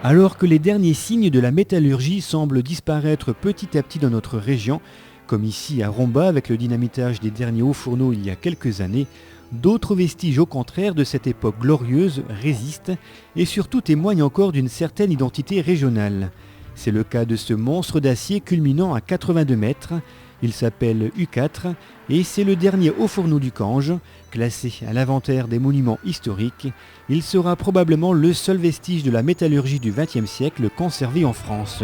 Alors que les derniers signes de la métallurgie semblent disparaître petit à petit dans notre région, comme ici à Romba avec le dynamitage des derniers hauts fourneaux il y a quelques années, d'autres vestiges au contraire de cette époque glorieuse résistent et surtout témoignent encore d'une certaine identité régionale. C'est le cas de ce monstre d'acier culminant à 82 mètres. Il s'appelle U4 et c'est le dernier haut fourneau du Cange, classé à l'inventaire des monuments historiques. Il sera probablement le seul vestige de la métallurgie du XXe siècle conservé en France.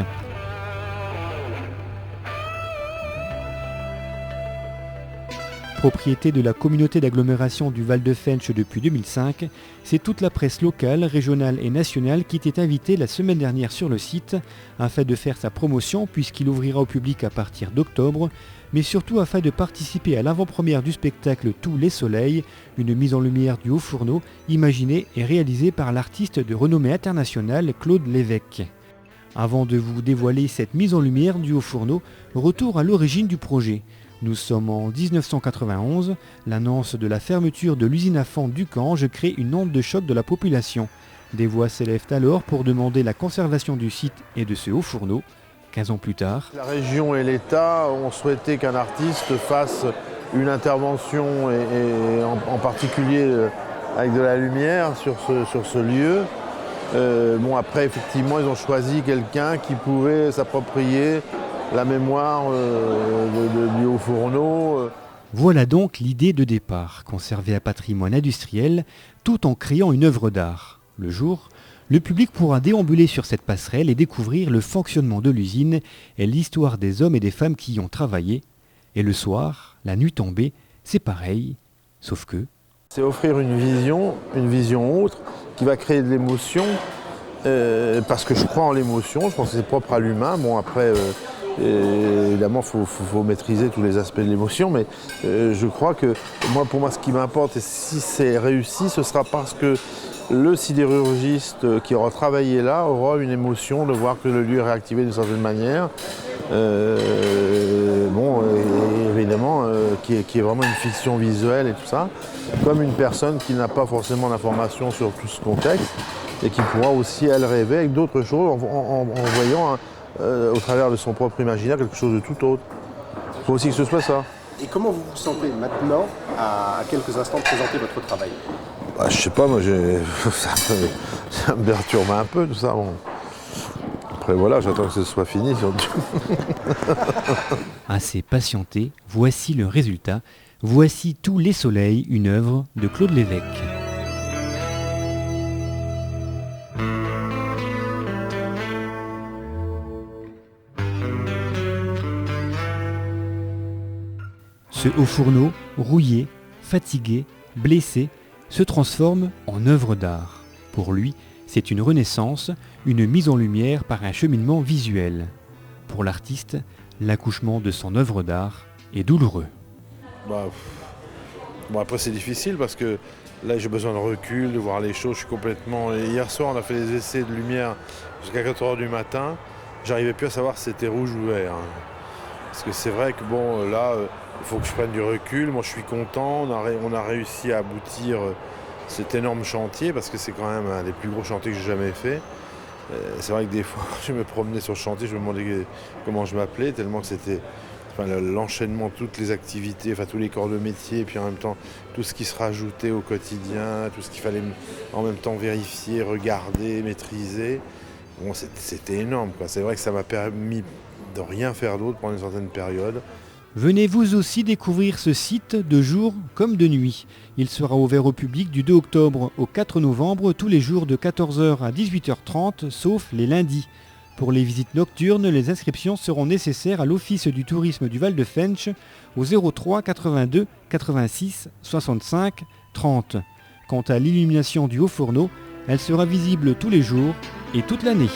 Propriété de la communauté d'agglomération du Val-de-Fensch depuis 2005, c'est toute la presse locale, régionale et nationale qui était invitée la semaine dernière sur le site afin de faire sa promotion puisqu'il ouvrira au public à partir d'octobre, mais surtout afin de participer à l'avant-première du spectacle Tous les Soleils, une mise en lumière du haut fourneau imaginée et réalisée par l'artiste de renommée internationale Claude Lévesque. Avant de vous dévoiler cette mise en lumière du haut fourneau, retour à l'origine du projet. Nous sommes en 1991, l'annonce de la fermeture de l'usine à fente du Cange crée une onde de choc de la population. Des voix s'élèvent alors pour demander la conservation du site et de ce haut fourneau. 15 ans plus tard, la région et l'État ont souhaité qu'un artiste fasse une intervention, et en particulier avec de la lumière sur ce lieu. Après, effectivement, ils ont choisi quelqu'un qui pouvait s'approprier la mémoire du haut fourneau. Voilà donc l'idée de départ, conserver un patrimoine industriel tout en créant une œuvre d'art. Le jour, le public pourra déambuler sur cette passerelle et découvrir le fonctionnement de l'usine et l'histoire des hommes et des femmes qui y ont travaillé. Et le soir, la nuit tombée, c'est pareil, sauf que... C'est offrir une vision autre, qui va créer de l'émotion, parce que je crois en l'émotion, je pense que c'est propre à l'humain. Après, évidemment, il faut maîtriser tous les aspects de l'émotion, mais je crois que, pour moi, ce qui m'importe, et si c'est réussi, ce sera parce que le sidérurgiste qui aura travaillé là aura une émotion de voir que le lieu est réactivé d'une certaine manière. Évidemment, qui est vraiment une fiction visuelle et tout ça, comme une personne qui n'a pas forcément d'informations sur tout ce contexte et qui pourra aussi, elle, rêver avec d'autres choses en voyant au travers de son propre imaginaire quelque chose de tout autre. Il faut aussi que ce soit ça. Et comment vous vous sentez maintenant, à quelques instants de présenter votre travail ? Je sais pas, moi, ça me perturbe un peu tout ça. Bon. Après voilà, j'attends que ce soit fini surtout. Assez patienté, voici le résultat. Voici Tous les Soleils, une œuvre de Claude Lévesque. Ce haut fourneau, rouillé, fatigué, blessé, se transforme en œuvre d'art. Pour lui, c'est une renaissance, une mise en lumière par un cheminement visuel. Pour l'artiste, l'accouchement de son œuvre d'art est douloureux. Après c'est difficile parce que là j'ai besoin de recul, de voir les choses, je suis complètement... Hier soir on a fait des essais de lumière jusqu'à 4h du matin, j'arrivais plus à savoir si c'était rouge ou vert. Parce que c'est vrai que là, il faut que je prenne du recul. Moi, je suis content. On a réussi à aboutir cet énorme chantier parce que c'est quand même un des plus gros chantiers que j'ai jamais fait. C'est vrai que des fois, je me promenais sur le chantier, je me demandais comment je m'appelais, tellement que c'était l'enchaînement de toutes les activités, tous les corps de métier, et puis en même temps, tout ce qui se rajoutait au quotidien, tout ce qu'il fallait en même temps vérifier, regarder, maîtriser. C'était énorme, quoi. C'est vrai que ça m'a permis de rien faire d'autre pendant une certaine période. Venez vous aussi découvrir ce site de jour comme de nuit. Il sera ouvert au public du 2 octobre au 4 novembre, tous les jours de 14h à 18h30, sauf les lundis. Pour les visites nocturnes, les inscriptions seront nécessaires à l'Office du tourisme du Val-de-Fensch au 03 82 86 65 30. Quant à l'illumination du haut fourneau, elle sera visible tous les jours et toute l'année.